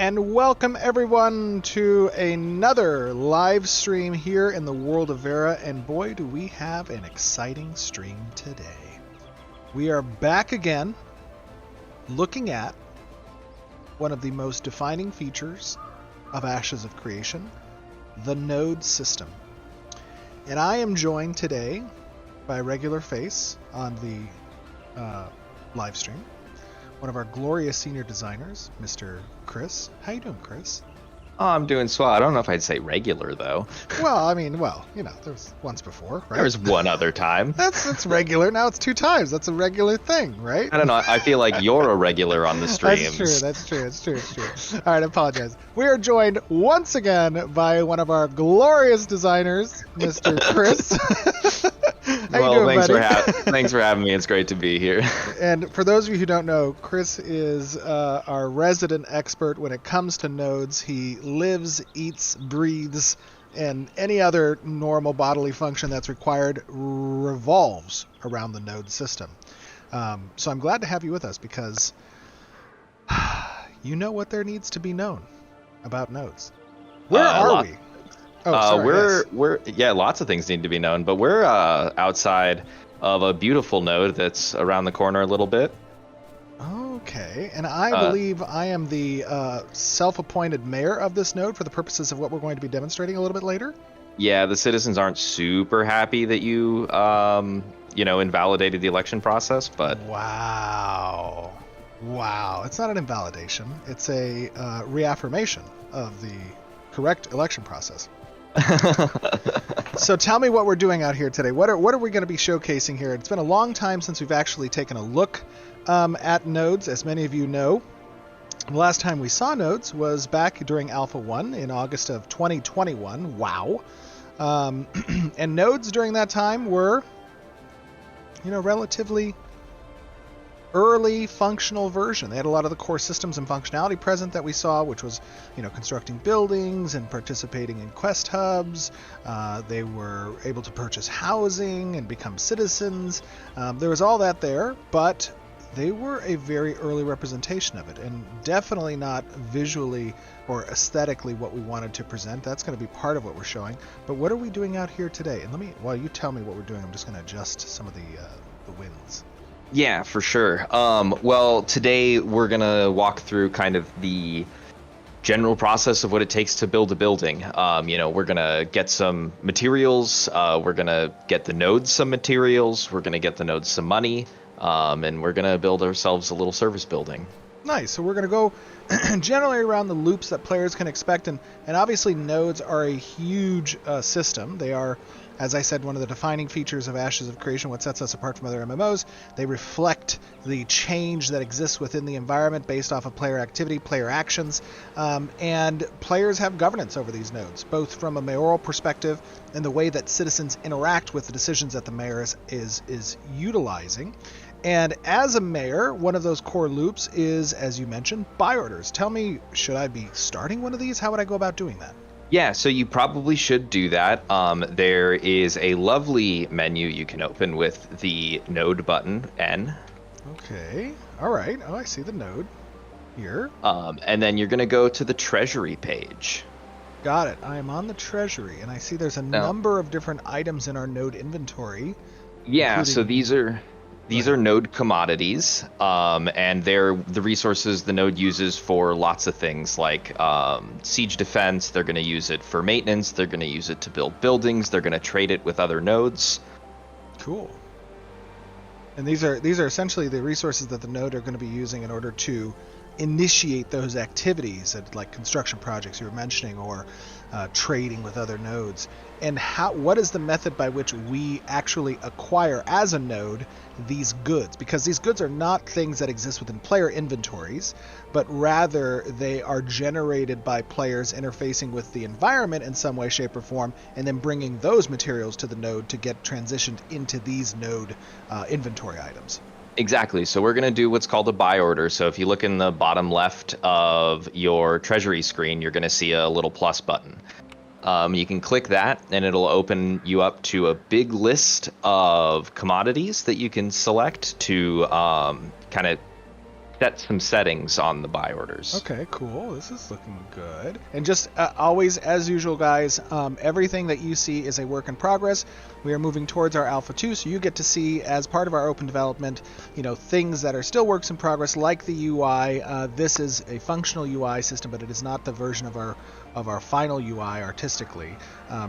and welcome everyone to another live stream here in the world of Vera, and boy do we have an exciting stream today. We are back again looking at one of the most defining features of Ashes of Creation, the node system. And I am joined today by a regular face on the live stream, one of our glorious senior designers, Mr. Chris. How you doing, Chris? Oh, I'm doing swell. I don't know if I'd say regular, though. Well, there was once before, right? There was one other time. That's regular. Now it's two times. That's a regular thing, right? I don't know. I feel like you're a regular on the streams. That's true. It's true. All right, I apologize. We are joined once again by one of our glorious designers, Mr. Chris. How you doing, buddy? Thanks for having me. It's great to be here. And for those of you who don't know, Chris is our resident expert when it comes to nodes. He lives, eats, breathes, and any other normal bodily function that's required revolves around the node system. So I'm glad to have you with us because you know what there needs to be known about nodes. Where are we? We're lots of things need to be known, but we're outside of a beautiful node that's around the corner a little bit. Okay, and I believe I am the self-appointed mayor of this node for the purposes of what we're going to be demonstrating a little bit later. Yeah, the citizens aren't super happy that you, invalidated the election process, but... Wow. It's not an invalidation. It's a reaffirmation of the correct election process. So tell me what we're doing out here today. What are we going to be showcasing here? It's been a long time since we've actually taken a look at nodes, as many of you know. The last time we saw nodes was back during Alpha 1 in August of 2021. Wow. And nodes during that time were, relatively early functional version. They had a lot of the core systems and functionality present that we saw, which was, constructing buildings and participating in quest hubs. They were able to purchase housing and become citizens. There was all that there, but they were a very early representation of it, and definitely not visually or aesthetically what we wanted to present. That's going to be part of what we're showing. But what are we doing out here today? And while you tell me what we're doing, I'm just going to adjust some of the winds. Yeah, for sure. Well, today we're going to walk through kind of the general process of what it takes to build a building. We're going to get some materials. We're going to get the nodes some materials. We're going to get the nodes some money. And we're going to build ourselves a little service building. Nice. So we're going to go generally around the loops that players can expect. And obviously nodes are a huge system. They are, as I said, one of the defining features of Ashes of Creation, what sets us apart from other MMOs. They reflect the change that exists within the environment based off of player activity, player actions, and players have governance over these nodes, both from a mayoral perspective and the way that citizens interact with the decisions that the mayor is utilizing. And as a mayor, one of those core loops is, as you mentioned, buy orders. Tell me, should I be starting one of these? How would I go about doing that? Yeah, so you probably should do that. There is a lovely menu you can open with the node button, N. Okay, all right. Oh, I see the node here. And then you're going to go to the treasury page. Got it. I am on the treasury, and I see there's a number of different items in our node inventory. Yeah, so these are node commodities, and they're the resources the node uses for lots of things like siege defense. They're going to use it for maintenance. They're going to use it to build buildings. They're going to trade it with other nodes. Cool. And these are essentially the resources that the node are going to be using in order to initiate those activities, like construction projects you were mentioning, or trading with other nodes. And what is the method by which we actually acquire as a node these goods? Because these goods are not things that exist within player inventories, but rather they are generated by players interfacing with the environment in some way, shape, or form, and then bringing those materials to the node to get transitioned into these node inventory items. Exactly. So we're going to do what's called a buy order. So if you look in the bottom left of your treasury screen, you're going to see a little plus button. You can click that and it'll open you up to a big list of commodities that you can select to kind of set some settings on the buy orders. Okay, cool. This is looking good. And just always, as usual, guys, everything that you see is a work in progress. We are moving towards our Alpha 2, so you get to see, as part of our open development, things that are still works in progress, like the UI. This is a functional UI system, but it is not the version of our final UI artistically.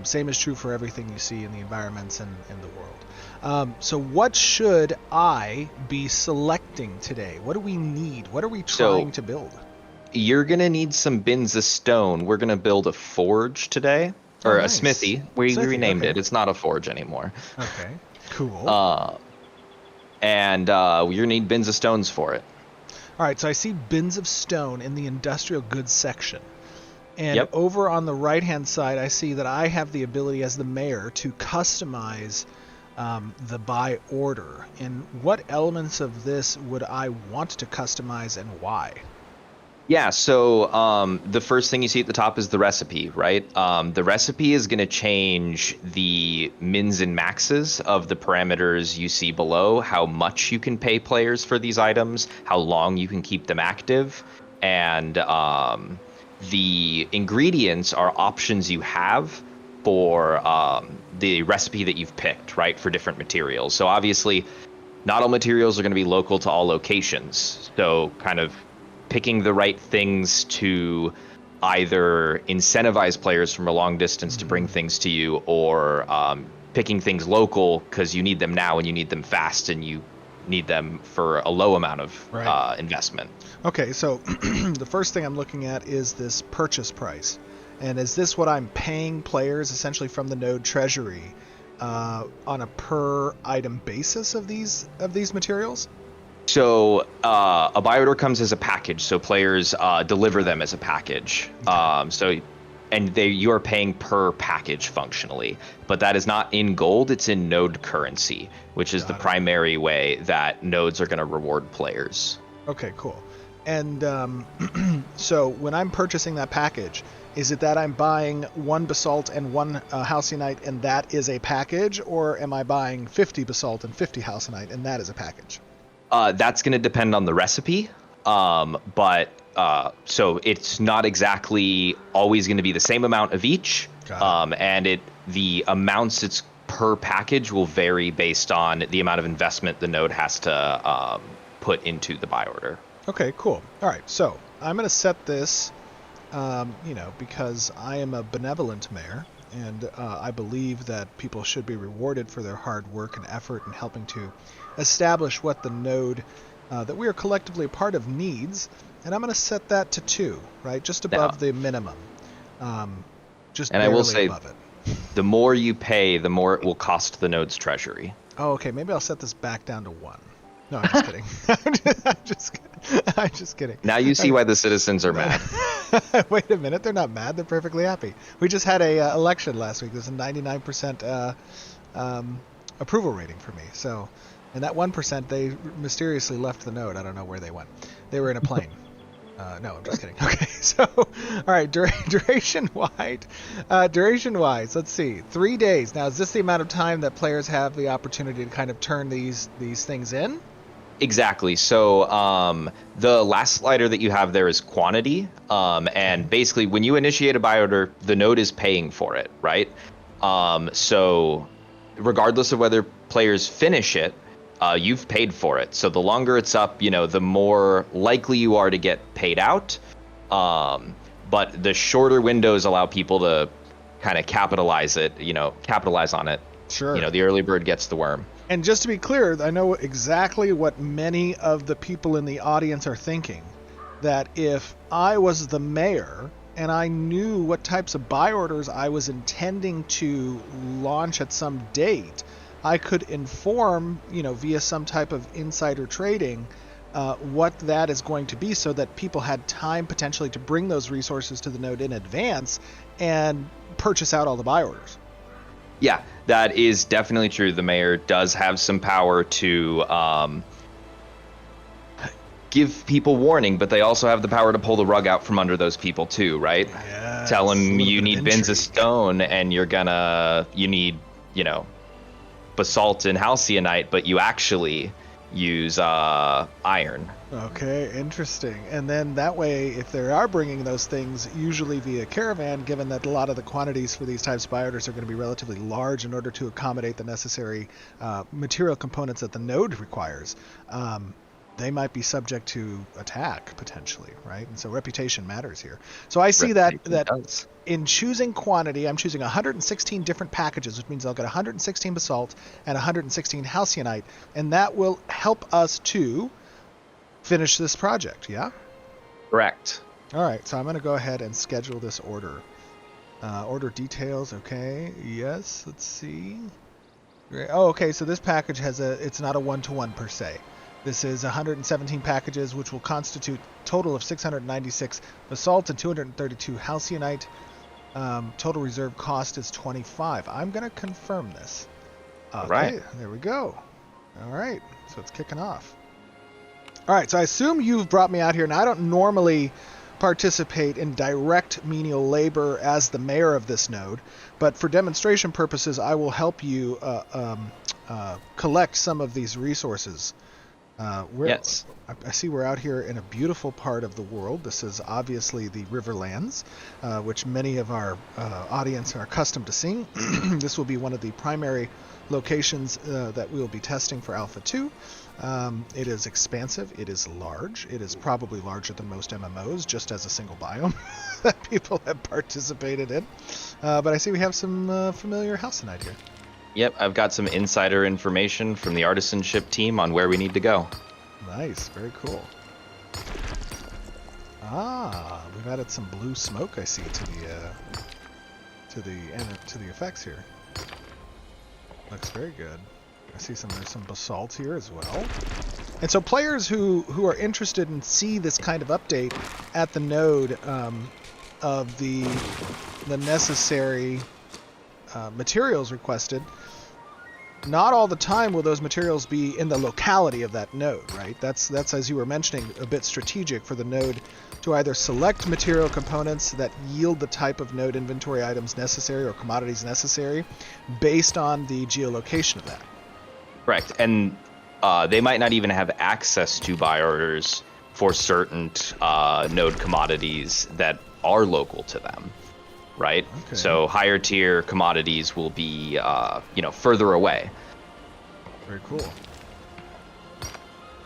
Same is true for everything you see in the environments and in the world. So what should I be selecting today? What do we need? What are we trying to build? You're going to need some bins of stone. We're going to build a forge today, or nice. A smithy. We renamed it. It's not a forge anymore. Okay, cool. And you're going to need bins of stones for it. All right, so I see bins of stone in the industrial goods section. And Yep. over on the right-hand side, I see that I have the ability as the mayor to customize the buy order. And what elements of this would I want to customize and why? Yeah, so the first thing you see at the top is the recipe, right? The recipe is going to change the mins and maxes of the parameters you see below, how much you can pay players for these items, how long you can keep them active, and the ingredients are options you have for the recipe that you've picked, right, for different materials. So obviously, not all materials are going to be local to all locations. So kind of picking the right things to either incentivize players from a long distance to bring things to you, or picking things local because you need them now and you need them fast and you need them for a low amount of investment. Okay, so the first thing I'm looking at is this purchase price. And is this what I'm paying players essentially from the node treasury on a per item basis of these materials? So a buy order comes as a package, so players deliver them as a package. Okay. You are paying per package functionally, but that is not in gold, it's in node currency, which is the primary way that nodes are going to reward players. Okay, cool. And so when I'm purchasing that package, is it that I'm buying one basalt and one halcyon and that is a package, or am I buying 50 basalt and 50 halcyon and that is a package? That's going to depend on the recipe, but so it's not exactly always going to be the same amount of each, and the amounts it's per package will vary based on the amount of investment the node has to put into the buy order. Okay, cool. All right, so I'm going to set this, because I am a benevolent mayor, and I believe that people should be rewarded for their hard work and effort in helping to establish what the node that we are collectively a part of needs, and I'm going to set that to 2, right, just above the minimum, just barely I will say, above it. The more you pay, the more it will cost the node's treasury. Oh, okay, maybe I'll set this back down to 1. No, I'm just kidding. I'm just kidding. Now you see why the citizens are mad. Wait a minute, they're not mad. They're perfectly happy. We just had a election last week. There's a 99% approval rating for me. So, and that 1%, they mysteriously left the node. I don't know where they went. They were in a plane. No, I'm just kidding. Okay, so, all right, duration-wise, let's see, 3 days. Now, is this the amount of time that players have the opportunity to kind of turn these things in? Exactly. So the last slider that you have there is quantity. And basically, when you initiate a buy order, the node is paying for it, right? So regardless of whether players finish it, you've paid for it. So the longer it's up, the more likely you are to get paid out. But the shorter windows allow people to kind of capitalize on it. Sure. The early bird gets the worm. And just to be clear, I know exactly what many of the people in the audience are thinking. That if I was the mayor and I knew what types of buy orders I was intending to launch at some date, I could inform, via some type of insider trading, what that is going to be, so that people had time potentially to bring those resources to the node in advance and purchase out all the buy orders. Yeah, that is definitely true. The mayor does have some power to give people warning, but they also have the power to pull the rug out from under those people too, right? Yes, tell them you need bins of stone and you need, basalt and halcyon, but you actually, use iron. Okay, interesting. And then that way, if they are bringing those things, usually via caravan, given that a lot of the quantities for these types of bioorders are going to be relatively large in order to accommodate the necessary material components that the node requires, they might be subject to attack potentially, right? And so reputation matters here. So I see that in choosing quantity, I'm choosing 116 different packages, which means I'll get 116 basalt and 116 halcyon, and that will help us to finish this project, yeah? Correct. All right, so I'm going to go ahead and schedule this order. Order details, okay, yes, let's see. Great. Oh, okay, so this package it's not a one-to-one per se. This is 117 packages, which will constitute a total of 696 basalt and 232 halcyon. Total reserve cost is 25. I'm going to confirm this. Okay, right. There we go. All right, so it's kicking off. All right, so I assume you've brought me out here, and I don't normally participate in direct menial labor as the mayor of this node, but for demonstration purposes, I will help you collect some of these resources. Yes. I see we're out here in a beautiful part of the world. This is obviously the Riverlands, which many of our audience are accustomed to seeing. This will be one of the primary locations that we will be testing for Alpha 2. It is expansive. It is large. It is probably larger than most MMOs, just as a single biome that people have participated in. But I see we have some familiar halcyon here. Yep, I've got some insider information from the artisanship team on where we need to go. Nice, very cool. We've added some blue smoke, I see, to the effects here. Looks very good. I see there's some basalt here as well. And so players who are interested and see this kind of update at the node of the necessary materials requested, not all the time will those materials be in the locality of that node, right? That's as you were mentioning, a bit strategic for the node to either select material components that yield the type of node inventory items necessary or commodities necessary based on the geolocation of that. Correct. And they might not even have access to buy orders for certain node commodities that are local to them, right? Okay. So higher tier commodities will be, further away. Very cool.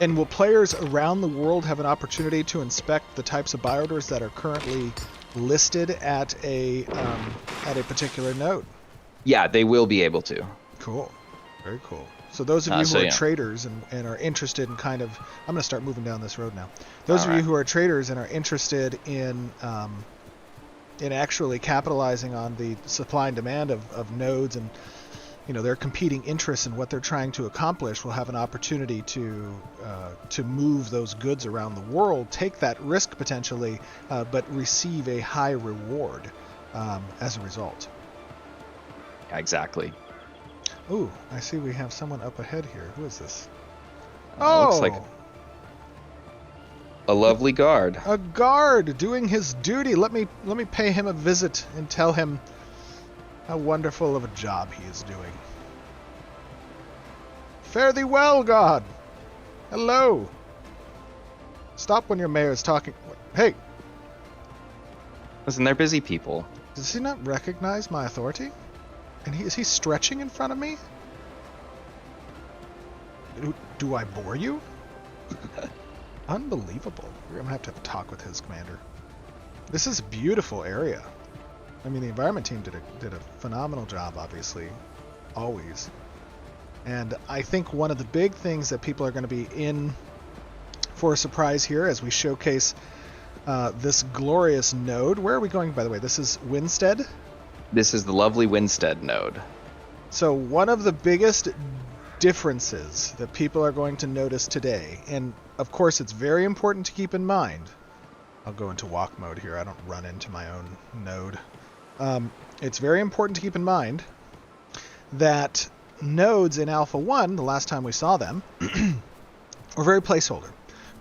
And will players around the world have an opportunity to inspect the types of buy orders that are currently listed at a particular node? Yeah, they will be able to. Cool. Very cool. So those of you who are traders and are interested in I'm going to start moving down this road now. Those of you who are traders and are interested in actually capitalizing on the supply and demand of nodes and their competing interests in what they're trying to accomplish will have an opportunity to move those goods around the world, take that risk potentially, but receive a high reward as a result. Exactly. Ooh, I see we have someone up ahead here. Who is this? Looks like a lovely guard. A guard doing his duty. Let me pay him a visit and tell him how wonderful of a job he is doing. Fare thee well, God. Hello. Stop when your mayor is talking. Hey. Listen, they're busy people. Does he not recognize my authority? And is he stretching in front of me? Do I bore you? Unbelievable. We're going to have a talk with his commander. This is a beautiful area. I mean, the environment team did a phenomenal job, obviously. Always. And I think one of the big things that people are going to be in for a surprise here as we showcase this glorious node. Where are we going, by the way? This is Winstead? This is the lovely Winstead node. So one of the biggest differences that people are going to notice today, and of course it's very important to keep in mind, I'll go into walk mode here, I don't run into my own node. It's very important to keep in mind that nodes in Alpha 1, the last time we saw them, were very placeholder.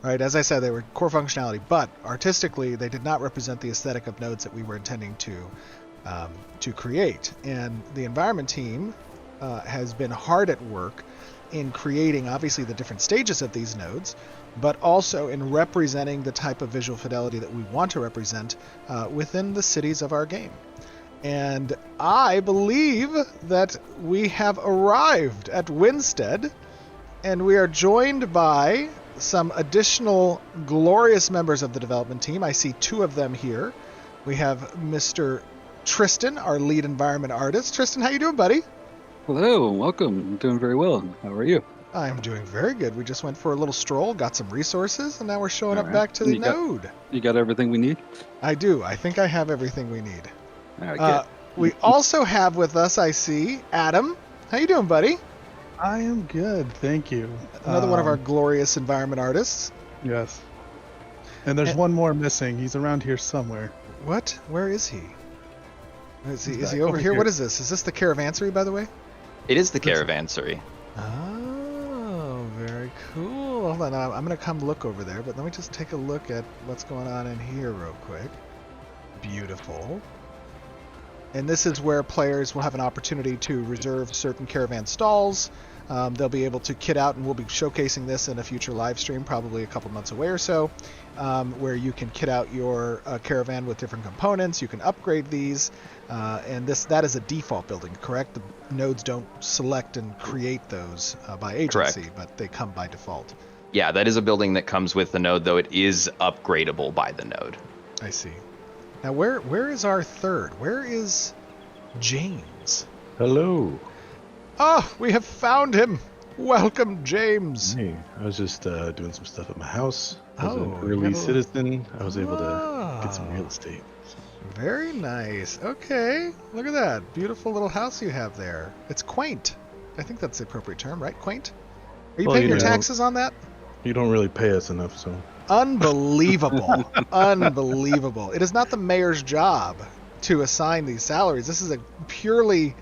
Right, as I said, they were core functionality, but artistically they did not represent the aesthetic of nodes that we were intending to create. And the environment team has been hard at work in creating, obviously, the different stages of these nodes, but also in representing the type of visual fidelity that we want to represent within the cities of our game. And I believe that we have arrived at Winstead, and we are joined by some additional glorious members of the development team. I see two of them here. We have Mr. Tristan, our lead environment artist. Tristan, how you doing, buddy? Hello, welcome. I'm doing very well. How are you? I'm doing very good. We just went for a little stroll, got some resources, and now we're showing up back to the node. You got everything we need? I do. I think I have everything we need. All right, We also have with us, I see, Adam. How you doing, buddy? I am good, thank you. Another one of our glorious environment artists. Yes. And there's one more missing. He's around here somewhere. What? Where is he? Is he back over over here? here. What is this? Is this the caravansary, by the way? It is the caravansary. Oh, very cool. Hold on, I'm going to come look over there, but let me just take a look at what's going on in here real quick. Beautiful. And this is where players will have an opportunity to reserve certain caravan stalls. They'll be able to kit out, and we'll be showcasing this in a future live stream, probably a couple months away or so, where you can kit out your caravan with different components. You can upgrade these, and that is a default building, correct? The nodes don't select and create those by agency, Correct. but they come by default. Yeah, that is a building that comes with the node, though it is upgradable by the node. I see. Now, where is our third? Where is James? Hello. Oh, we have found him. Welcome, James. Hey, I was just doing some stuff at my house. As Oh, an you early have a- citizen, I was able to get some Ah. real estate. Very nice. Okay, look at that beautiful little house you have there. It's quaint. I think that's the appropriate term, right? Quaint. Are you Well, paying you your know. taxes on that? You don't really pay us enough, so. Unbelievable. Unbelievable. It is not the mayor's job to assign these salaries. This is a purely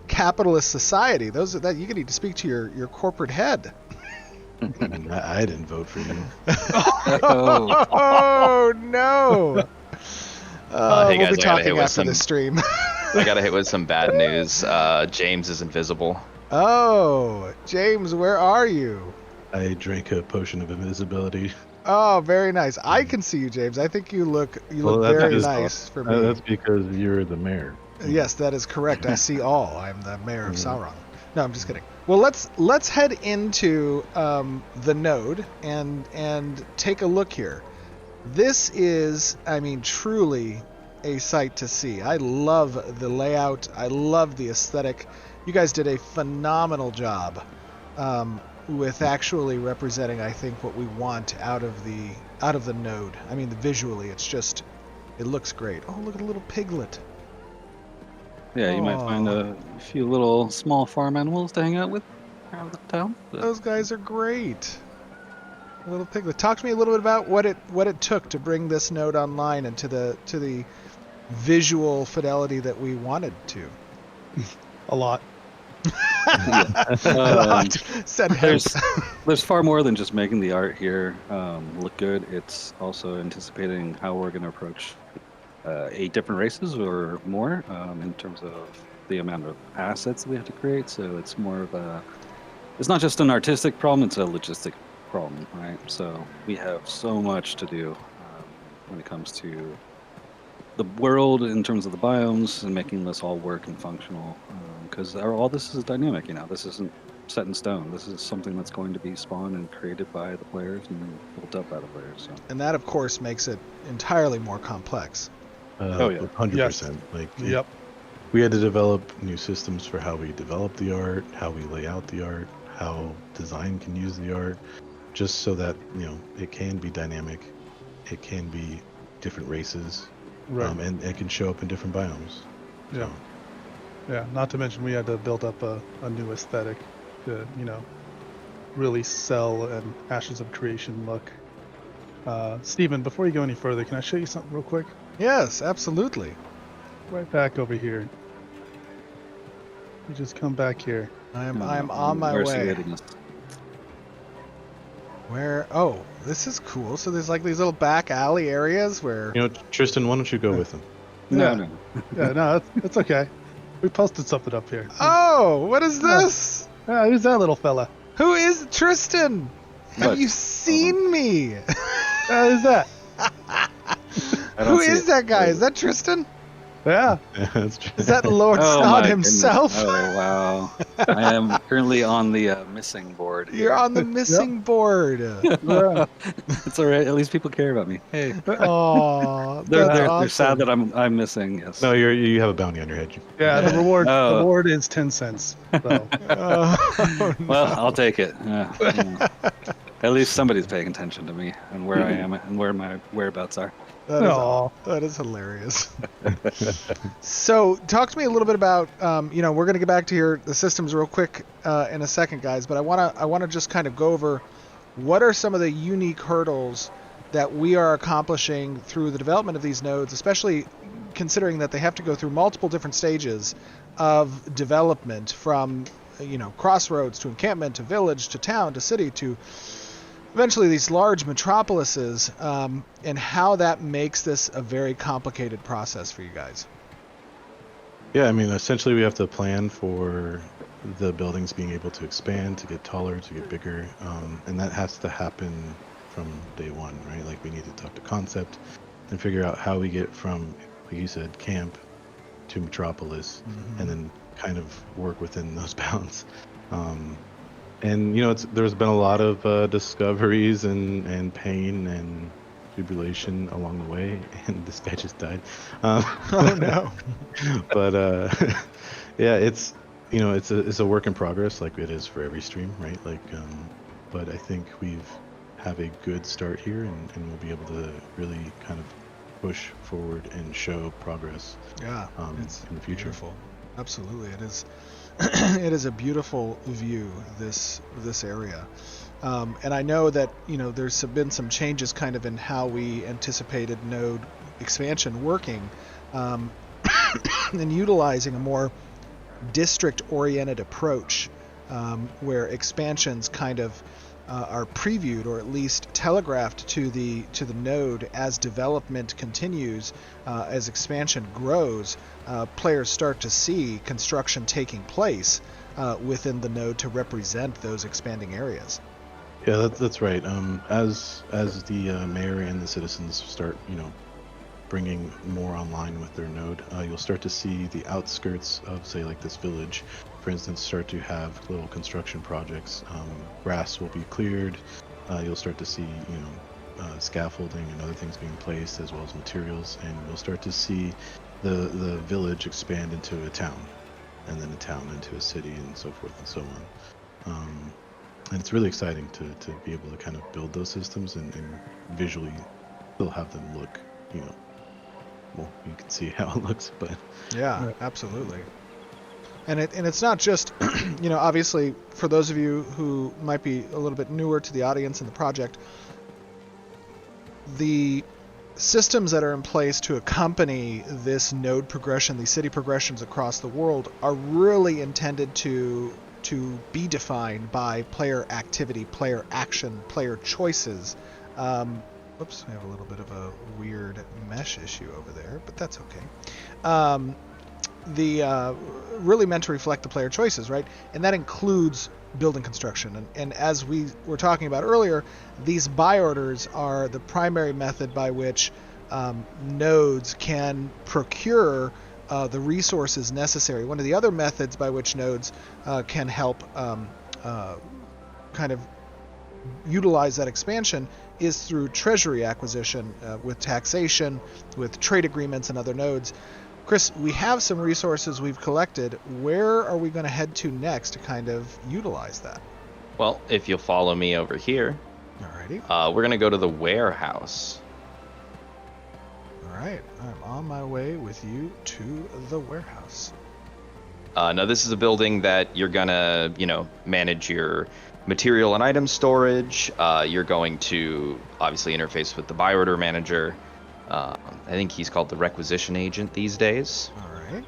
capitalist society. That you need to speak to your corporate head. I didn't vote for you. Oh, Oh no. Hey We'll guys, I be gotta hit talking with after some- the stream. I gotta hit with some bad news. James is invisible. Oh, James, where are you? I drank a potion of invisibility. Oh, very nice. I can see you, James. I think you look Well, that's very because- nice for me. That's because you're the mayor. Yes, that is correct. I see all. I'm the mayor of Sauron. No, I'm just kidding. Well, let's head into the node and take a look here. This is, I mean, truly a sight to see. I love the layout. I love the aesthetic. You guys did a phenomenal job with actually representing, I think, what we want out of the node. I mean, visually, it looks great. Oh, look at a little piglet. yeah, you might find a few little small farm animals to hang out with around the town. But Those guys are great. A little piglet. Talk to me a little bit about what it took to bring this node online and to the visual fidelity that we wanted to. A lot. Said there's far more than just making the art here look good. It's also anticipating how we're going to approach 8 different races or more in terms of the amount of assets that we have to create. So it's more of it's not just an artistic problem, it's a logistic problem, right? So we have so much to do when it comes to the world in terms of the biomes and making this all work and functional, because all this is dynamic. This isn't set in stone. This is something that's going to be spawned and created by the players and built up by the players. So. And that, of course, makes it entirely more complex. Oh, yeah. 100%. Like, Yep. we had to develop new systems for how we develop the art, how we lay out the art, how design can use the art, just so that, it can be dynamic, it can be different races, Right. and it can show up in different biomes. Yeah. Yeah. Not to mention we had to build up a new aesthetic to, really sell an Ashes of Creation look. Steven, before you go any further, can I show you something real quick? Yes, absolutely. Right back over here. You just come back here. I am on my Where's he way. leading us? Where? Oh, this is cool. So there's like these little back alley areas where. Tristan, why don't you go with him? No, Yeah. no. Yeah, no, it's okay. We posted something up here. Oh, what is this? Who's that little fella? Who is Tristan? Have What? you seen me? Is that? I don't Who see is it. that guy? Is that Tristan? Yeah. That's true. Is that Lord Oh Sod my himself? goodness. Oh wow! I am currently on the missing board here. You're on the missing board. Yeah. It's all right. At least people care about me. Hey, Oh, they're that's they're, awesome. they're sad that I'm missing. Yes. No, you have a bounty on your head. Yeah, the reward Oh. reward is 10 cents. So Oh, Well, no. I'll take it. At least somebody's paying attention to me and where I am and where my whereabouts are. Aw. That is hilarious. So, talk to me a little bit about, we're going to get back to the systems real quick in a second, guys. But I want to just kind of go over what are some of the unique hurdles that we are accomplishing through the development of these nodes, especially considering that they have to go through multiple different stages of development, from crossroads to encampment to village to town to city to eventually these large metropolises, and how that makes this a very complicated process for you guys. Yeah, I mean, essentially we have to plan for the buildings being able to expand, to get taller, to get bigger, and that has to happen from day one, right? Like, we need to talk to concept and figure out how we get from, like you said, camp to metropolis, and then kind of work within those bounds. And there's been a lot of discoveries and pain and jubilation along the way, and this guy just died. Oh no! But yeah, it's a work in progress, like it is for every stream, right? Like, but I think we've have a good start here, and we'll be able to really kind of push forward and show progress. Yeah, it's in the future. Beautiful. Absolutely, it is. It is a beautiful view, this area, and I know that there's been some changes kind of in how we anticipated node expansion working, and utilizing a more district-oriented approach, where expansions kind of are previewed, or at least telegraphed to the node as development continues, as expansion grows. Players start to see construction taking place within the node to represent those expanding areas. Yeah, that's right. As the mayor and the citizens start, bringing more online with their node, you'll start to see the outskirts of, say, like this village, for instance, start to have little construction projects. Grass will be cleared. You'll start to see, scaffolding and other things being placed, as well as materials, and you'll start to see the village expand into a town, and then a town into a city, and so forth and so on. And it's really exciting to be able to kind of build those systems and visually still have them look, well, you can see how it looks, but yeah, absolutely. And it's not just, obviously, for those of you who might be a little bit newer to the audience and the project, the systems that are in place to accompany this node progression, these city progressions across the world, are really intended to be defined by player activity, player action, player choices. Whoops, we have a little bit of a weird mesh issue over there, but that's okay. Really meant to reflect the player choices, right? And that includes building construction. And as we were talking about earlier, these buy orders are the primary method by which nodes can procure the resources necessary. One of the other methods by which nodes can help kind of utilize that expansion is through treasury acquisition, with taxation, with trade agreements and other nodes. Chris, we have some resources we've collected. Where are we going to head to next to kind of utilize that? Well, if you'll follow me over here, alrighty. We're going to go to the warehouse. All right, I'm on my way with you to the warehouse. Now, this is a building that you're going to, manage your material and item storage. You're going to obviously interface with the buy order manager. I think he's called the requisition agent these days. All right.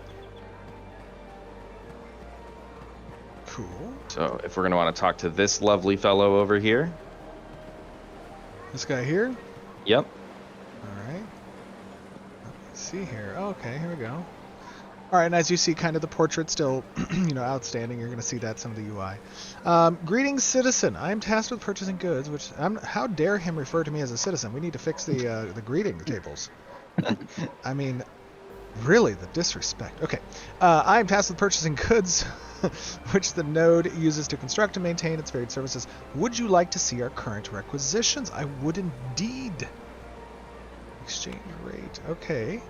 Cool. So if we're going to want to talk to this lovely fellow over here. This guy here? Yep. All right. Let me see here. Okay, here we go. All right, and as you see, kind of the portrait still, outstanding. You're going to see that some of the UI. Greetings, citizen. I am tasked with purchasing goods. How dare him refer to me as a citizen? We need to fix the greeting tables. I mean, really, the disrespect. Okay, I am tasked with purchasing goods, which the node uses to construct and maintain its varied services. Would you like to see our current requisitions? I would indeed. Exchange rate. Okay.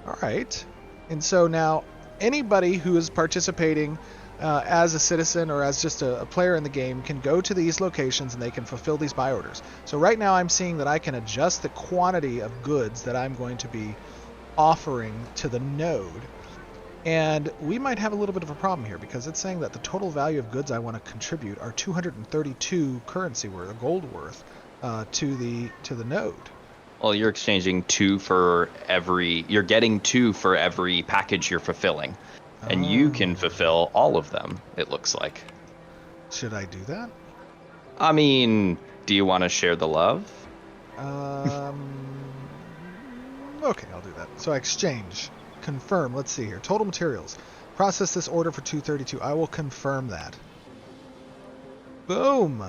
All right. And so now anybody who is participating as a citizen or as just a player in the game can go to these locations and they can fulfill these buy orders. So right now I'm seeing that I can adjust the quantity of goods that I'm going to be offering to the node. And we might have a little bit of a problem here because it's saying that the total value of goods I want to contribute are 232 currency worth, gold worth, to the node. Well, you're exchanging you're getting 2 for every package you're fulfilling. And you can fulfill all of them, it looks like. Should I do that? I mean, do you want to share the love? Okay, I'll do that. So I exchange. Confirm. Let's see here. Total materials. Process this order for 232. I will confirm that. Boom.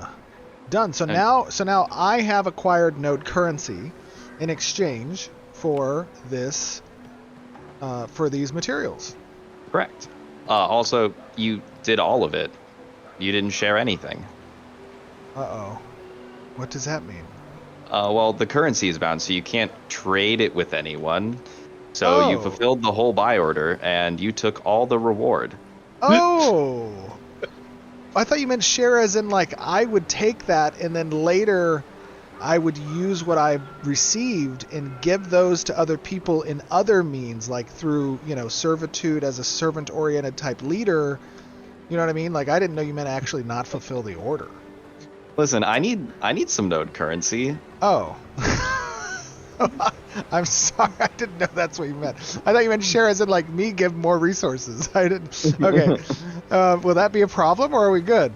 Done. So now I have acquired node currency in exchange for this for these materials. Correct. Also, you did all of it. You didn't share anything. Uh-oh. What does that mean? Well, the currency is bound, so you can't trade it with anyone. So you fulfilled the whole buy order, and you took all the reward. Oh! I thought you meant share as in, like, I would take that, and then later I would use what I received and give those to other people in other means, like through, servitude as a servant-oriented type leader. You know what I mean? Like, I didn't know you meant actually not fulfill the order. Listen, I need some node currency. Oh. I'm sorry, I didn't know that's what you meant. I thought you meant share as in, like, me give more resources. I didn't. Okay. Will that be a problem, or are we good?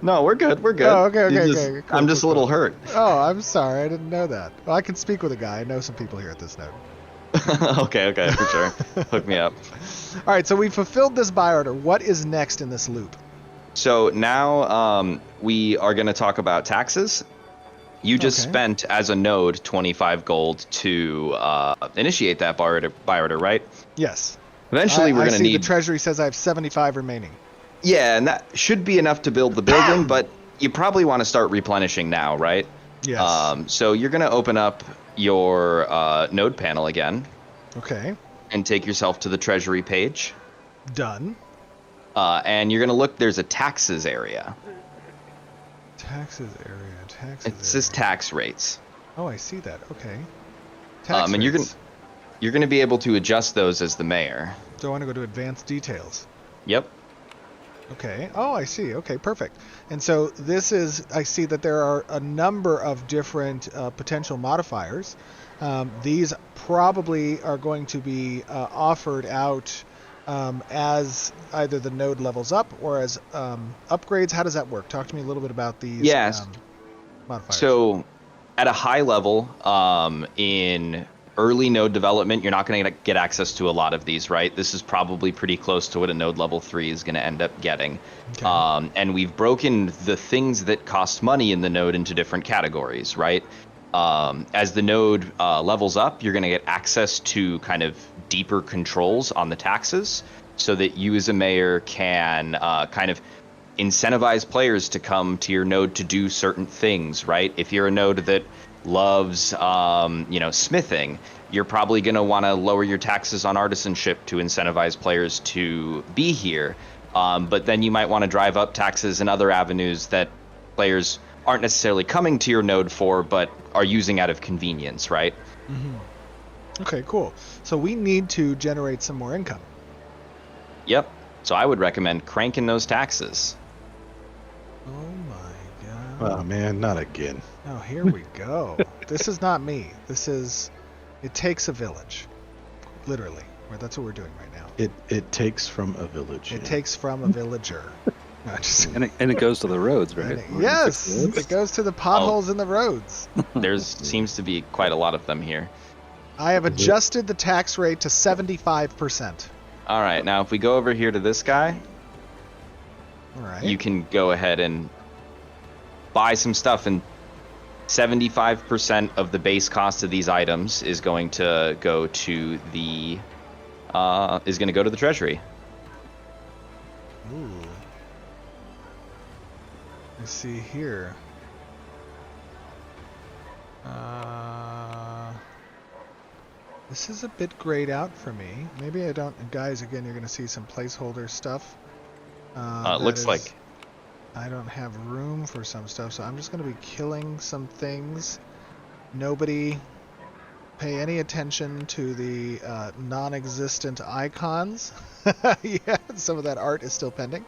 No, we're good. We're good. Oh, okay. Cool, I'm just a little hurt. Oh, I'm sorry. I didn't know that. Well, I can speak with a guy. I know some people here at this node. Okay, for sure. Hook me up. All right, so we fulfilled this buy order. What is next in this loop? So now we are going to talk about taxes. You just spent, as a node, 25 gold to initiate that buy order, right? Yes. Eventually, we're going to need... The treasury says I have 75 remaining. Yeah, and that should be enough to build the building, but you probably want to start replenishing now, right? Yes. So you're going to open up your node panel again. Okay. And take yourself to the treasury page. Done. And you're going to look, there's a taxes area. Taxes area. It says tax rates. Oh, I see that. Okay. Tax and rates. you're going to be able to adjust those as the mayor. So I want to go to advanced details. Yep. Okay. Oh, I see. Okay, perfect. And so this is, I see that there are a number of different potential modifiers. These probably are going to be offered out as either the node levels up or as upgrades. How does that work? Talk to me a little bit about these modifiers. So at a high level, in early node development, you're not going to get access to a lot of these, right? This is probably pretty close to what a node level 3 is going to end up getting. Okay. And we've broken the things that cost money in the node into different categories, right? As the node levels up, you're going to get access to kind of deeper controls on the taxes so that you as a mayor can kind of incentivize players to come to your node to do certain things, right? If you're a node that loves, smithing, you're probably going to want to lower your taxes on artisanship to incentivize players to be here. But then you might want to drive up taxes in other avenues that players aren't necessarily coming to your node for, but are using out of convenience, right? Mm-hmm. Okay, cool. So we need to generate some more income. Yep. So I would recommend cranking those taxes. Oh my god. Oh man, not again. Oh, here we go. This is not me. It takes a village. Literally. That's what we're doing right now. It takes from a village. It takes from a villager. No, and it goes to the roads, right? Yes, it goes to the potholes in the roads. There seems to be quite a lot of them here. I have adjusted the tax rate to 75%. All right, now if we go over here to this guy, All right. you can go ahead and buy some stuff, and 75% of the base cost of these items is going to go to the treasury. Ooh. Let's see here. This is a bit grayed out for me. Maybe I don't. Guys, again, you're going to see some placeholder stuff. It looks like I don't have room for some stuff, so I'm just going to be killing some things. Nobody pay any attention to the non-existent icons. Yeah, some of that art is still pending.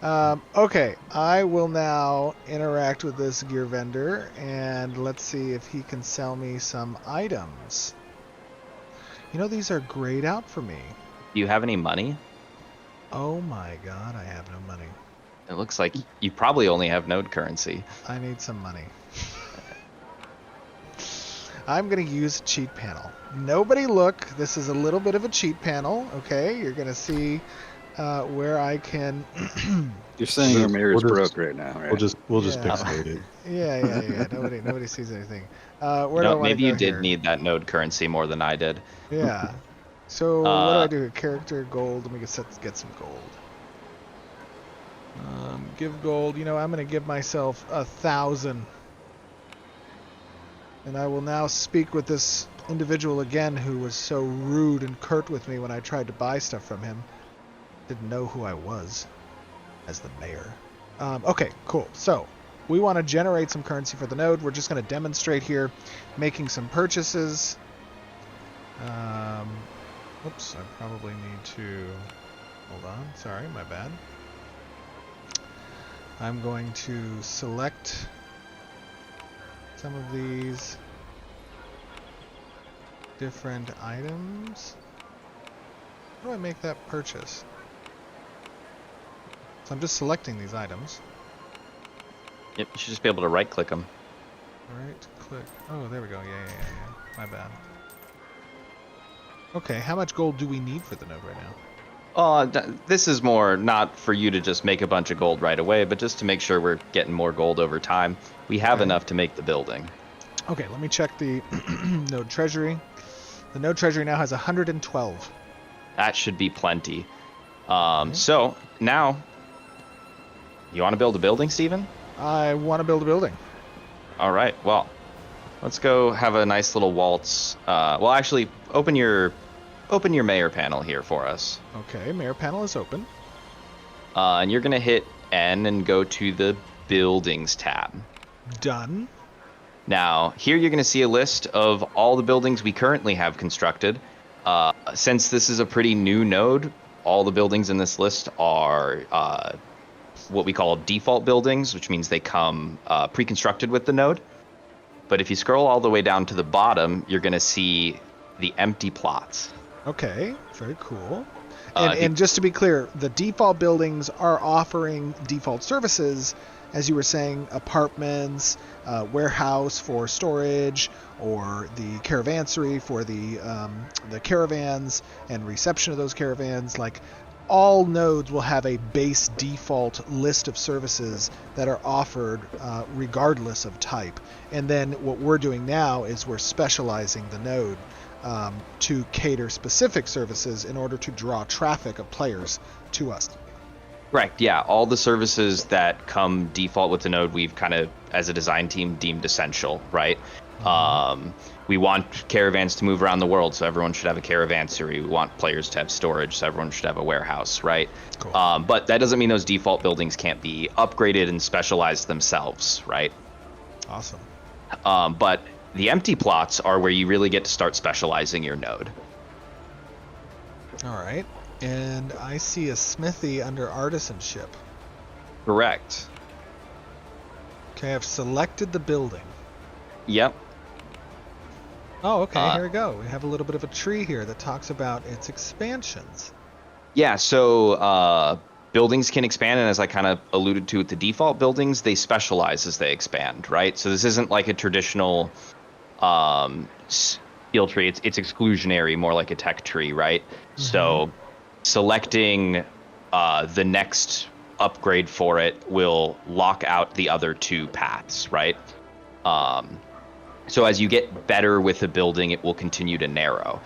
Okay, I will now interact with this gear vendor, and let's see if he can sell me some items. You know, these are grayed out for me. Do you have any money? Oh my god, I have no money. It looks like you probably only have node currency. I need some money. I'm going to use a cheat panel. Nobody look. This is a little bit of a cheat panel, okay? You're going to see where I can... You're saying your mirror's broke right now, right? We'll just Yeah. pixelate it. Yeah. Nobody sees anything. Where do I want Maybe to you go did here? need that node currency more than I did. Yeah. So what do I do? Character, gold. Let me get some gold. Give gold. You know, I'm going to give myself 1,000. And I will now speak with this individual again who was so rude and curt with me when I tried to buy stuff from him. Didn't know who I was as the mayor. Okay, cool. So we want to generate some currency for the node. We're just going to demonstrate here, making some purchases. Oops, I probably need to... Hold on. Sorry, my bad. I'm going to select some of these different items. How do I make that purchase? So I'm just selecting these items. Yep, you should just be able to right-click them. Right click. Oh, there we go. Yeah. My bad. Okay, how much gold do we need for the node right now? This is more not for you to just make a bunch of gold right away, but just to make sure we're getting more gold over time. We have enough to make the building. Okay, let me check the node treasury. The node treasury now has 112. That should be plenty. So now, you want to build a building, Steven? I want to build a building. All right. Well, let's go have a nice little waltz. Well, actually, open your mayor panel here for us. Okay, mayor panel is open. And you're gonna hit N and go to the buildings tab. Done. Now, here you're gonna see a list of all the buildings we currently have constructed. Since this is a pretty new node, all the buildings in this list are what we call default buildings, which means they come pre-constructed with the node. But if you scroll all the way down to the bottom, you're gonna see the empty plots. Okay, very cool. And just to be clear, the default buildings are offering default services, as you were saying, apartments, warehouse for storage, or the caravansary for the caravans and reception of those caravans. Like, all nodes will have a base default list of services that are offered regardless of type. And then what we're doing now is we're specializing the node to cater specific services in order to draw traffic of players to us. Correct, yeah. All the services that come default with the node, we've kind of, as a design team, deemed essential, right? We want caravans to move around the world, so everyone should have a caravansary. We want players to have storage, so everyone should have a warehouse, right? Cool. But that doesn't mean those default buildings can't be upgraded and specialized themselves, right? Awesome. But the empty plots are where you really get to start specializing your node. All right. And I see a smithy under artisanship. Correct. Okay, I've selected the building. Yep. Oh, okay, here we go. We have a little bit of a tree here that talks about its expansions. Yeah, so buildings can expand, and as I kind of alluded to with the default buildings, they specialize as they expand, right? So this isn't like a traditional skill tree. It's exclusionary, more like a tech tree, right? So selecting the next upgrade for it will lock out the other two paths, right? So as you get better with the building, it will continue to narrow,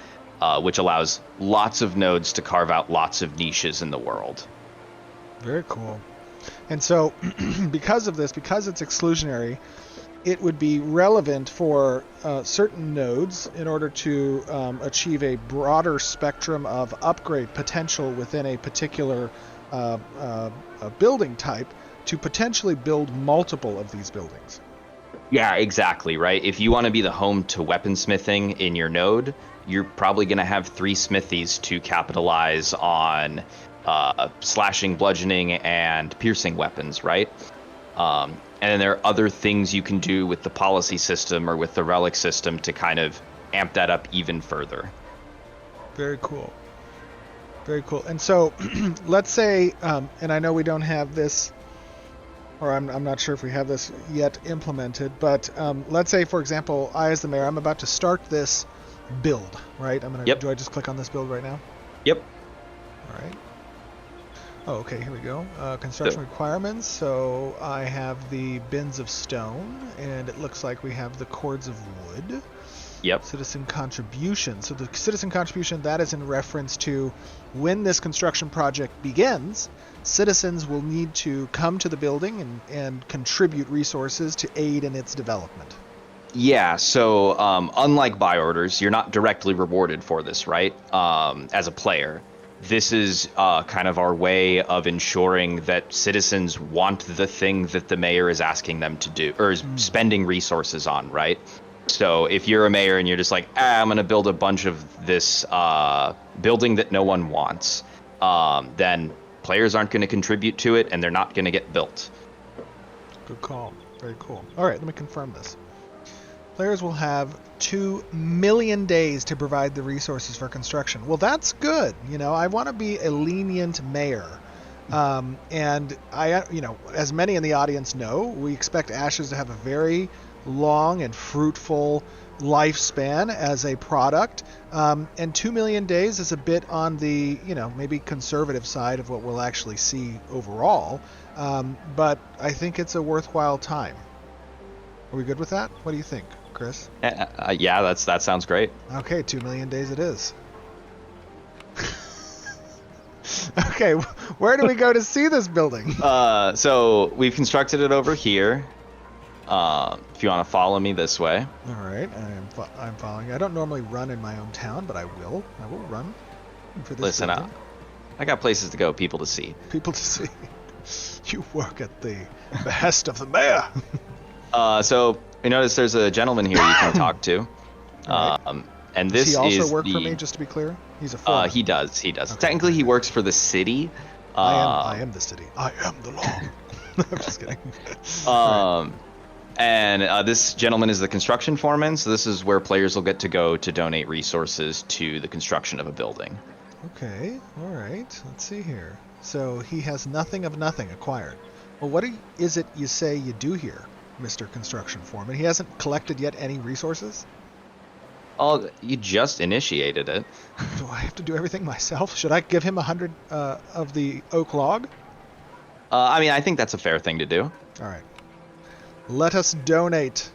which allows lots of nodes to carve out lots of niches in the world. Very cool. And so because of this, because it's exclusionary, it would be relevant for certain nodes in order to achieve a broader spectrum of upgrade potential within a particular building type to potentially build multiple of these buildings. Yeah, exactly, right? If you want to be the home to weaponsmithing in your node, you're probably going to have 3 smithies to capitalize on slashing, bludgeoning, and piercing weapons, right? And then there are other things you can do with the policy system or with the relic system to kind of amp that up even further. Very cool. Very cool. And so let's say, and I know we don't have this, or I'm not sure if we have this yet implemented, but let's say, for example, I as the mayor, I'm about to start this build, right? Yep. Do I just click on this build right now? Yep. All right. Oh, okay, here we go. Construction requirements. So I have the bins of stone, and it looks like we have the cords of wood. Yep. Citizen contribution. So the citizen contribution, that is in reference to when this construction project begins, citizens will need to come to the building and contribute resources to aid in its development. Yeah, so unlike buy orders, you're not directly rewarded for this, right? As a player. This is kind of our way of ensuring that citizens want the thing that the mayor is asking them to do, or is spending resources on, right? So if you're a mayor and you're just like, I'm going to build a bunch of this building that no one wants, then players aren't going to contribute to it and they're not going to get built. Good call. Very cool. All right, let me confirm this. Players will have 2 million days to provide the resources for construction. Well, that's good. You know, I want to be a lenient mayor. And I, as many in the audience know, we expect Ashes to have a very long and fruitful lifespan as a product. And 2 million days is a bit on the, maybe conservative side of what we'll actually see overall. But I think it's a worthwhile time. Are we good with that? What do you think, Chris? Yeah, that sounds great. Okay, 2 million days it is. Okay, where do we go to see this building? So we've constructed it over here. If you want to follow me this way. All right, I'm following. I don't normally run in my own town, but I will. I will run for this. Listen, I got places to go, people to see. People to see. You work at the behest of the mayor. So you notice there's a gentleman here you can talk to. Right. And this Does he also is work for me, just to be clear? He's a foreman. He does. Okay. Technically, he works for the city. I am the city. I am the law. I'm just kidding. And this gentleman is the construction foreman, so this is where players will get to go to donate resources to the construction of a building. Okay, all right. Let's see here. So he has nothing of nothing acquired. Well, what is it you say you do here, Mr. Construction Foreman? He hasn't collected yet any resources? Oh, you just initiated it. Do I have to do everything myself? Should I give him 100 of the oak log? I think that's a fair thing to do. All right. Let us donate.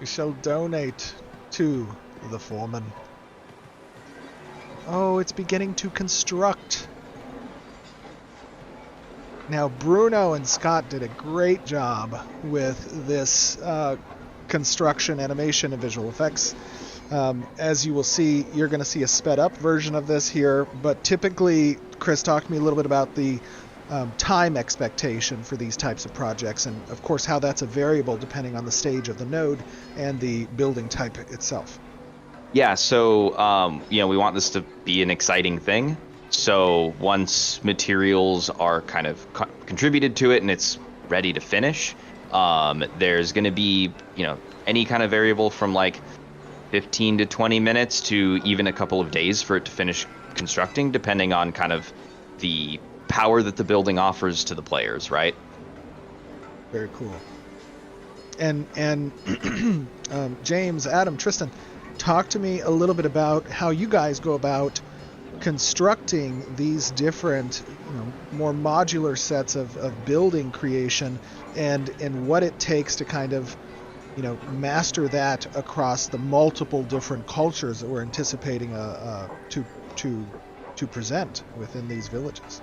We shall donate to the foreman. Oh, it's beginning to construct. Now, Bruno and Scott did a great job with this construction, animation, and visual effects. As you will see, you're going to see a sped up version of this here, but typically, Chris talked to me a little bit about the time expectation for these types of projects, and of course how that's a variable depending on the stage of the node and the building type itself. Yeah, so we want this to be an exciting thing. So once materials are kind of contributed to it and it's ready to finish, there's going to be any kind of variable from like 15 to 20 minutes to even a couple of days for it to finish constructing, depending on kind of the power that the building offers to the players, right? Very cool. And James, Adam, Tristan, talk to me a little bit about how you guys go about constructing these different, more modular sets of building creation, and what it takes to kind of, master that across the multiple different cultures that we're anticipating to present within these villages.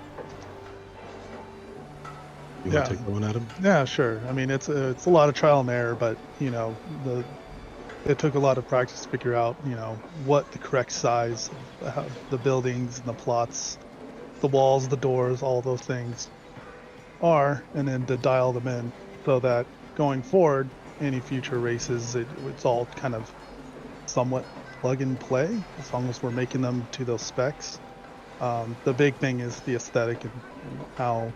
You want to take that one, Adam? Yeah, sure. I mean, it's a lot of trial and error, but it took a lot of practice to figure out, what the correct size of the buildings and the plots, the walls, the doors, all those things are, and then to dial them in so that going forward, any future races, it's all kind of somewhat plug and play as long as we're making them to those specs. The big thing is the aesthetic and how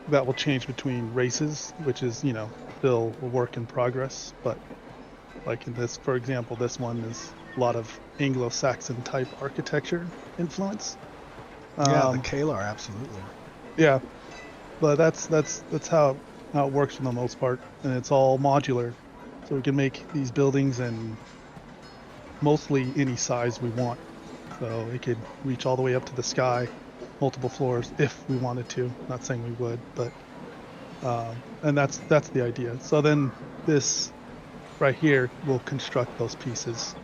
that will change between races, which is, still a work in progress. But like in this, for example, this one is a lot of Anglo-Saxon type architecture influence. The Kalar, absolutely. Yeah, but that's how it works for the most part, and it's all modular, so we can make these buildings in mostly any size we want. So it could reach all the way up to the sky, multiple floors if we wanted to. Not saying we would, but and that's the idea. So then this right here will construct those pieces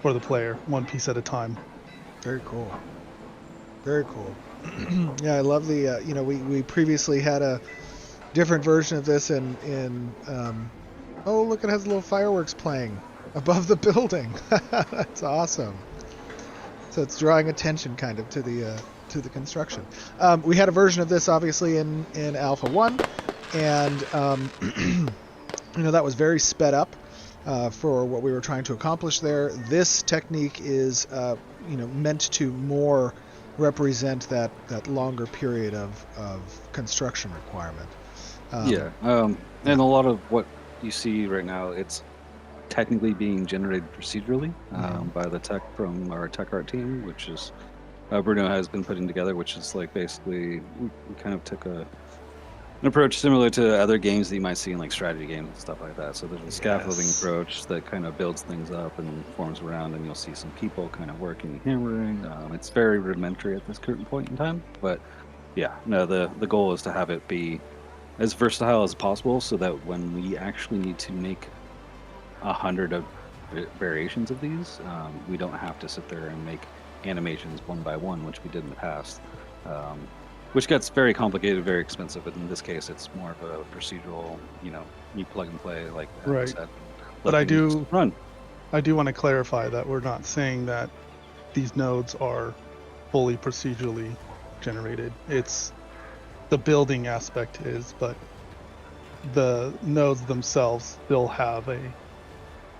for the player, one piece at a time. Very cool. Very cool. Yeah, I love the we previously had a different version of this in oh, look, it has little fireworks playing above the building. That's awesome. So it's drawing attention kind of to the construction. We had a version of this obviously in Alpha 1, and that was very sped up for what we were trying to accomplish there. This technique is meant to more represent that longer period of construction requirement. And a lot of what you see right now, it's technically being generated procedurally by the tech from our tech art team, which is Bruno has been putting together, which is like basically we kind of took an approach similar to other games that you might see in like strategy games and stuff like that. So there's a scaffolding approach that kind of builds things up and forms around, and you'll see some people kind of working and hammering. It's very rudimentary at this current point in time, but the goal is to have it be as versatile as possible, so that when we actually need to make 100 of variations of these, we don't have to sit there and make animations one by one, which we did in the past, which gets very complicated, very expensive. But in this case, it's more of a procedural, you plug and play, like right. Said, but I do want to clarify that we're not saying that these nodes are fully procedurally generated. It's the building aspect is, but the nodes themselves still have a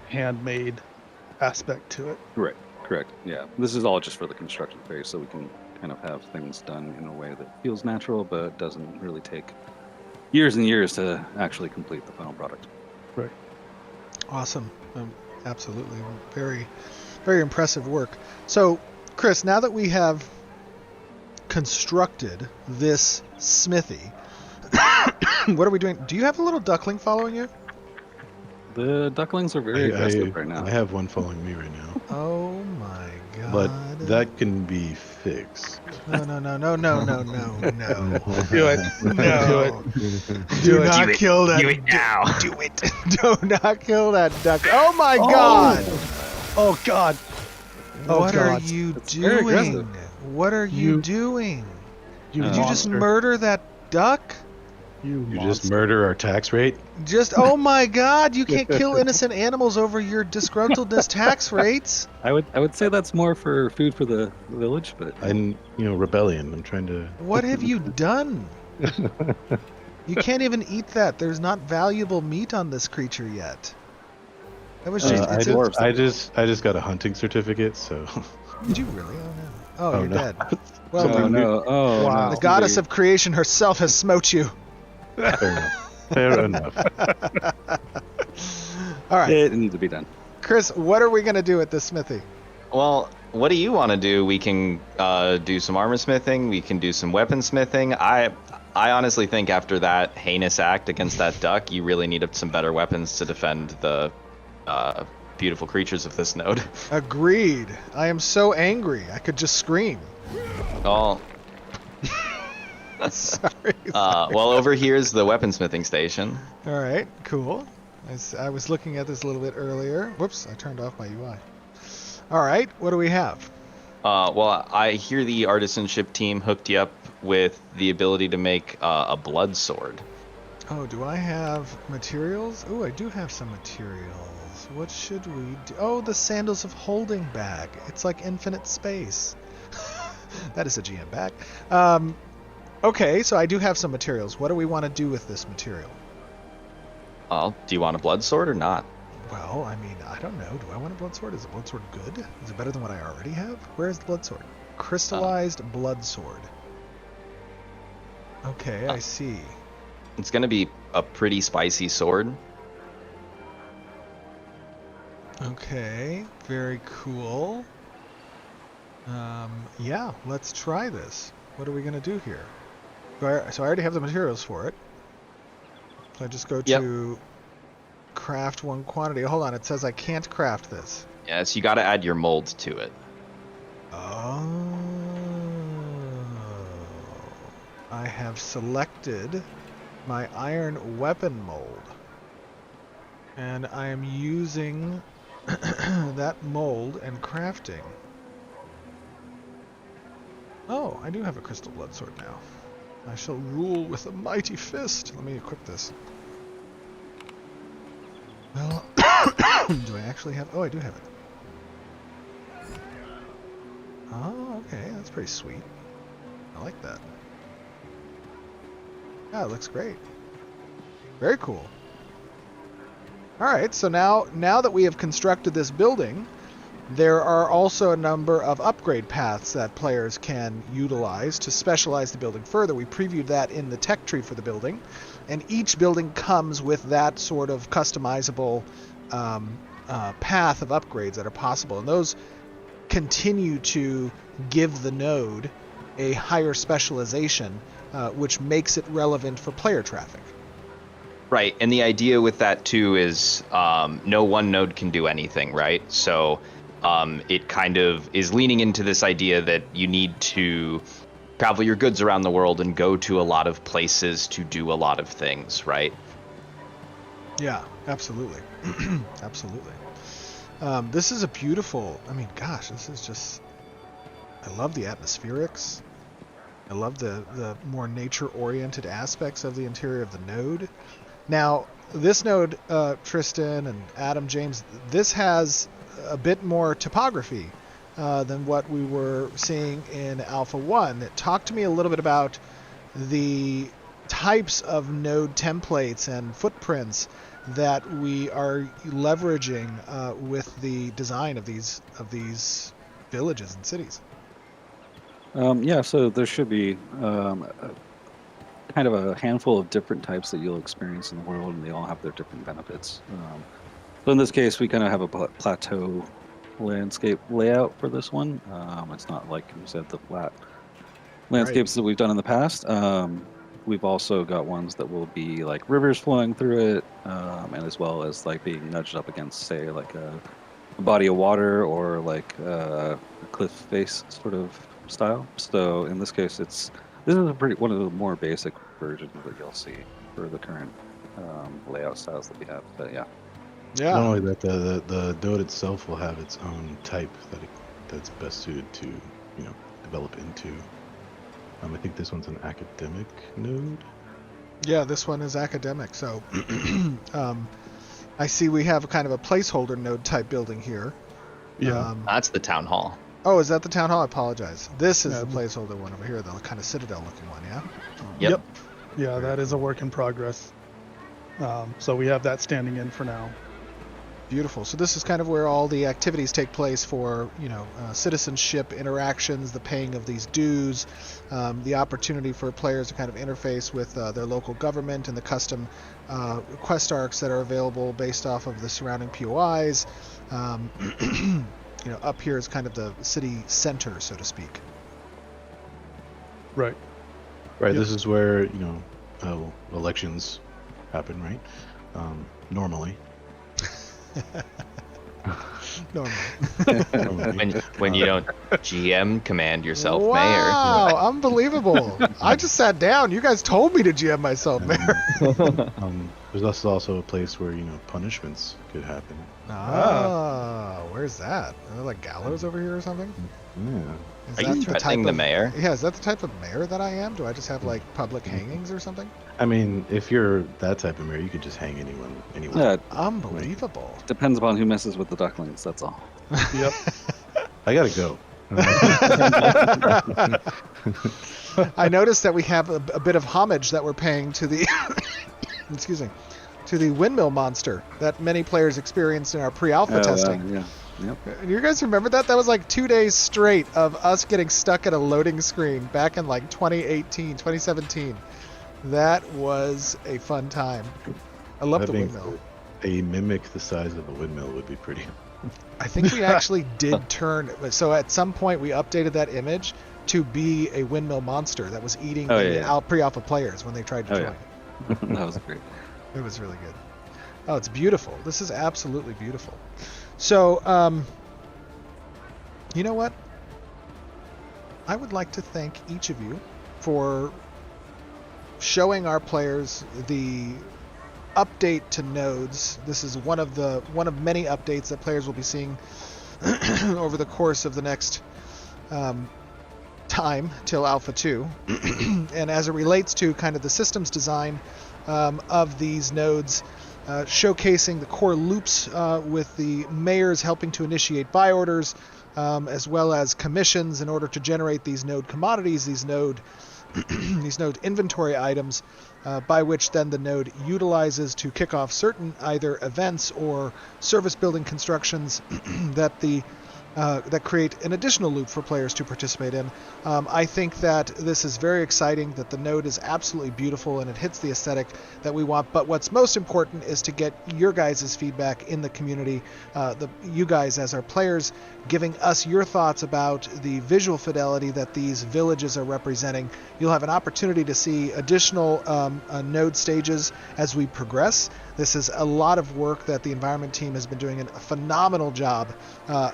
handmade aspect to it. Right, correct. Yeah, this is all just for the construction phase, so we can kind of have things done in a way that feels natural, but doesn't really take years and years to actually complete the final product. Right. Awesome. Absolutely. Very, very impressive work. So, Chris, now that we have constructed this smithy, what are we doing? Do you have a little duckling following you? The ducklings are very aggressive right now. I have one following me right now. Oh my god. But that can be fixed. No. Do it. No. Do not kill that. Do it now. Do it. Do not kill that duck. Oh my god. Oh god. What are you doing? What are you doing? Did you just murder that duck? You just murder our tax rate? Oh my god, you can't kill innocent animals over your disgruntledness tax rates. I would say that's more for food for the village, but and rebellion. I'm trying to. What have you done? You can't even eat that. There's not valuable meat on this creature yet. That was just I just got a hunting certificate, so. Did you really? Oh no. Oh, you're dead. Well, wow. The goddess of creation herself has smote you. Fair enough. All right. It needs to be done. Chris, what are we going to do at this smithy? Well, what do you want to do? We can do some armor smithing. We can do some weapon smithing. I honestly think after that heinous act against that duck, you really needed some better weapons to defend the beautiful creatures of this node. Agreed. I am so angry. I could just scream. Oh, Sorry. well, over here is the weaponsmithing station. All right, cool. I was looking at this a little bit earlier. Whoops, I turned off my UI. All right, what do we have? Well, I hear the artisanship team hooked you up with the ability to make a blood sword. Oh, do I have materials? Oh, I do have some materials. What should we do? Oh, the Sandals of Holding bag. It's like infinite space. That is a GM bag. Okay, so I do have some materials. What do we want to do with this material? Do you want a blood sword or not? Well, I mean, I don't know. Do I want a blood sword? Is a blood sword good? Is it better than what I already have? Where is the blood sword? Crystallized blood sword. Okay, I see. It's going to be a pretty spicy sword. Okay, very cool. Yeah, let's try this. What are we going to do here? So I already have the materials for it. So I just go to craft one quantity. Hold on, it says I can't craft this. Yes, you got to add your mold to it. Oh. I have selected my iron weapon mold. And I am using that mold and crafting. Oh, I do have a crystal blood sword now. I shall rule with a mighty fist. Let me equip this. Well, do I actually have... Oh, I do have it. Oh, okay. That's pretty sweet. I like that. Yeah, it looks great. Very cool. Alright, so now that we have constructed this building, there are also a number of upgrade paths that players can utilize to specialize the building further. We previewed that in the tech tree for the building, and each building comes with that sort of customizable path of upgrades that are possible, and those continue to give the node a higher specialization, which makes it relevant for player traffic. Right, and the idea with that too is no one node can do anything, right? So it kind of is leaning into this idea that you need to travel your goods around the world and go to a lot of places to do a lot of things, right? Yeah, absolutely. Absolutely. This is a beautiful, I mean, gosh, this is just, I love the atmospherics. I love the more nature-oriented aspects of the interior of the node. Now, this node, Tristan and Adam, James, this has a bit more topography than what we were seeing in Alpha 1. Talk to me a little bit about the types of node templates and footprints that we are leveraging with the design of these villages and cities. Yeah, so there should be kind of a handful of different types that you'll experience in the world, and they all have their different benefits. So in this case, we kind of have a plateau landscape layout for this one. It's not like you said the flat landscapes that we've done in the past. We've also got ones that will be like rivers flowing through it, and as well as like being nudged up against, say, like a body of water or like a cliff face sort of style. So in this case, this is one of the more basic versions that you'll see for the current layout styles that we have. But yeah. Yeah. Not only that, the node itself will have its own type that's best suited to develop into. I think this one's an academic node. Yeah, this one is academic. So I see we have kind of a placeholder node type building here. Yeah. That's the town hall. Oh, is that the town hall? I apologize. This is the placeholder one over here, the kind of citadel looking one, yeah? Yep. Yeah, that is a work in progress. So we have that standing in for now. Beautiful. So this is kind of where all the activities take place for, citizenship interactions, the paying of these dues, the opportunity for players to kind of interface with their local government and the custom quest arcs that are available based off of the surrounding POIs. Up here is kind of the city center, so to speak. Right. Right. Yep. This is where elections happen, right? Normally. Normally. when you don't GM command yourself mayor. Wow, unbelievable. I just sat down. You guys told me to GM myself, mayor. There's also a place where, punishments could happen. Where's that? Are there like gallows over here or something? Yeah. Is Are that you the threatening type the of- mayor? Yeah, is that the type of mayor that I am? Do I just have like public hangings or something? I mean, if you're that type of mayor, you could just hang anyone. Yeah, Unbelievable. depends upon who messes with the ducklings. That's all. Yep. I gotta go. I noticed that we have a bit of homage that we're paying to the excuse me, to the windmill monster that many players experienced in our pre-alpha testing. Yeah. Yep. You guys remember that? That was like 2 days straight of us getting stuck at a loading screen back in like 2017. That was a fun time. I love the windmill. A mimic the size of a windmill would be pretty. I think we actually did turn. So at some point we updated that image to be a windmill monster that was eating pre-alpha players when they tried to join. That was great. It was really good. Oh, it's beautiful. This is absolutely beautiful. So, you know what? I would like to thank each of you for showing our players the update to nodes. This is one of many updates that players will be seeing over the course of the next time till Alpha 2. And as it relates to kind of the systems design of these nodes, showcasing the core loops with the mayors helping to initiate buy orders, as well as commissions in order to generate these node commodities, these node inventory items, by which then the node utilizes to kick off certain either events or service building constructions that create an additional loop for players to participate in. I think that this is very exciting, that the node is absolutely beautiful and it hits the aesthetic that we want. But what's most important is to get your guys' feedback in the community, you guys as our players, giving us your thoughts about the visual fidelity that these villages are representing. You'll have an opportunity to see additional node stages as we progress. This is a lot of work that the environment team has been doing a phenomenal job,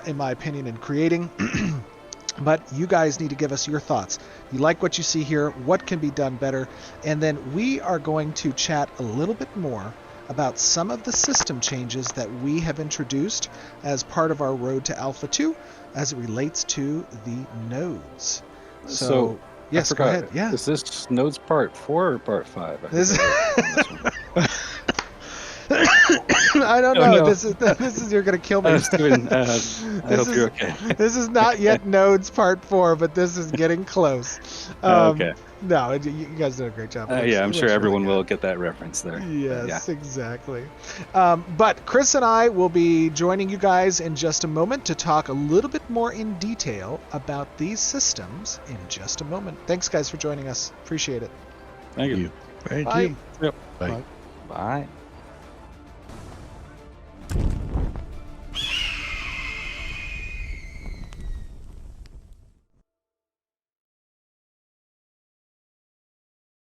in my opinion, in creating. But you guys need to give us your thoughts. You like what you see here? What can be done better? And then we are going to chat a little bit more about some of the system changes that we have introduced as part of our road to Alpha 2 as it relates to the nodes. So yes, go ahead. Yeah. Is this nodes part 4 or part 5? I don't know. No. This is you're gonna kill me. I hope you're okay. This is not yet nodes part 4, but this is getting close. Okay. No, you guys did a great job. I'm sure everyone will get that reference there. Yes, exactly. But Chris and I will be joining you guys in just a moment to talk a little bit more in detail about these systems in just a moment. Thanks, guys, for joining us. Appreciate it. Thank you. Thank Bye. you. Yep. Bye. Bye.